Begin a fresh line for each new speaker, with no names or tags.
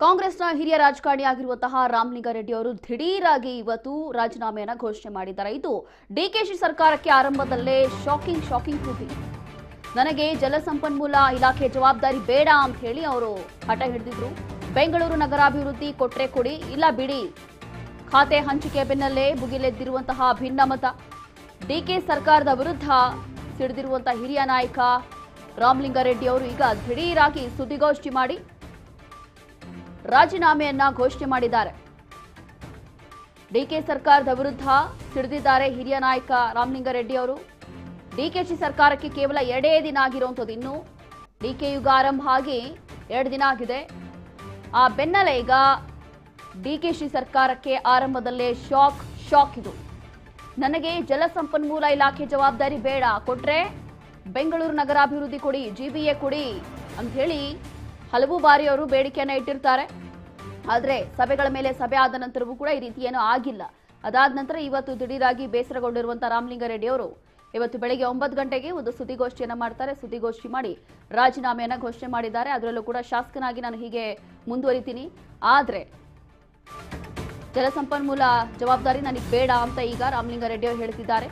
ಕಾಂಗ್ರೆಸ್ನ ಹಿರಿಯ ರಾಜಕಾರಣಿ ಆಗಿರುವಂತಹ ರಾಮಲಿಂಗಾರೆಡ್ಡಿ ಅವರು ದಿಢೀರಾಗಿ ಇವತ್ತು ರಾಜೀನಾಮೆಯನ್ನು ಘೋಷಣೆ ಮಾಡಿದ್ದಾರೆ. ಇದು ಡಿಕೆಶಿ ಸರ್ಕಾರಕ್ಕೆ ಆರಂಭದಲ್ಲೇ ಶಾಕಿಂಗ್ ಸುದ್ದಿ. ನನಗೆ ಜಲಸಂಪನ್ಮೂಲ ಇಲಾಖೆ ಜವಾಬ್ದಾರಿ ಬೇಡ ಅಂತ ಹೇಳಿ ಅವರು ಹಠ ಹಿಡಿದಿದ್ರು. ಬೆಂಗಳೂರು ನಗರಾಭಿವೃದ್ಧಿ ಕೊಟ್ರೆ ಕೊಡಿ, ಇಲ್ಲ ಬಿಡಿ. ಖಾತೆ ಹಂಚಿಕೆ ಬೆನ್ನಲ್ಲೇ ಭುಗಿಲೆದ್ದಿರುವಂತಹ ಭಿನ್ನಮತ. ಡಿಕೆ ಸರ್ಕಾರದ ವಿರುದ್ಧ ಸಿಡಿದಿರುವಂತಹ ಹಿರಿಯ ನಾಯಕ ರಾಮಲಿಂಗಾರೆಡ್ಡಿ ಅವರು ಈಗ ದಿಢೀರಾಗಿ ಸುದ್ದಿಗೋಷ್ಠಿ ಮಾಡಿ ರಾಜೀನಾಮೆಯನ್ನ ಘೋಷಣೆ ಮಾಡಿದ್ದಾರೆ. ಡಿಕೆ ಸರ್ಕಾರದ ವಿರುದ್ಧ ಸಿಡಿದಿದ್ದಾರೆ ಹಿರಿಯ ನಾಯಕ ರಾಮಲಿಂಗಾರೆಡ್ಡಿ ಅವರು. ಡಿಕೆಶಿ ಸರ್ಕಾರಕ್ಕೆ ಕೇವಲ 2 ದಿನ ಆಗಿರುವಂಥದ್ದು. ಇನ್ನು ಡಿಕೆ ಯುಗ ಆರಂಭ ಆಗಿ 2 ದಿನ ಆಗಿದೆ. ಆ ಬೆನ್ನಲ್ಲೇ ಈಗ ಡಿಕೆಶಿ ಸರ್ಕಾರಕ್ಕೆ ಆರಂಭದಲ್ಲೇ ಶಾಕ್ ಇದು. ನನಗೆ ಜಲಸಂಪನ್ಮೂಲ ಇಲಾಖೆ ಜವಾಬ್ದಾರಿ ಬೇಡ, ಕೊಟ್ರೆ ಬೆಂಗಳೂರು ನಗರಾಭಿವೃದ್ಧಿ ಕೊಡಿ, GBA ಕೊಡಿ ಅಂತ ಹೇಳಿ ಹಲವು ಬಾರಿ ಅವರು ಬೇಡಿಕೆಯನ್ನು ಇಟ್ಟಿರ್ತಾರೆ. ಆದರೆ ಸಭೆಗಳ ಮೇಲೆ ಸಭೆ ಆದ ನಂತರವೂ ಕೂಡ ಈ ರೀತಿ ಏನೂ ಆಗಿಲ್ಲ. ಅದಾದ ನಂತರ ಇವತ್ತು ದಿಢೀರಾಗಿ ಬೇಸರಗೊಂಡಿರುವಂತಹ ರಾಮಲಿಂಗಾರೆಡ್ಡಿ ಅವರು ಇವತ್ತು ಬೆಳಗ್ಗೆ 9 ಗಂಟೆಗೆ ಒಂದು ಸುದ್ದಿಗೋಷ್ಠಿಯನ್ನು ಮಾಡ್ತಾರೆ. ಸುದ್ದಿಗೋಷ್ಠಿ ಮಾಡಿ ರಾಜೀನಾಮೆಯನ್ನು ಘೋಷಣೆ ಮಾಡಿದ್ದಾರೆ. ಅದರಲ್ಲೂ ಕೂಡ ಶಾಸಕನಾಗಿ ನಾನು ಹೀಗೆ ಮುಂದುವರಿತೀನಿ, ಆದರೆ ಜಲಸಂಪನ್ಮೂಲ ಜವಾಬ್ದಾರಿ ನನಗೆ ಬೇಡ ಅಂತ ಈಗ ರಾಮಲಿಂಗಾರೆಡ್ಡಿ ಅವರು ಹೇಳ್ತಿದ್ದಾರೆ.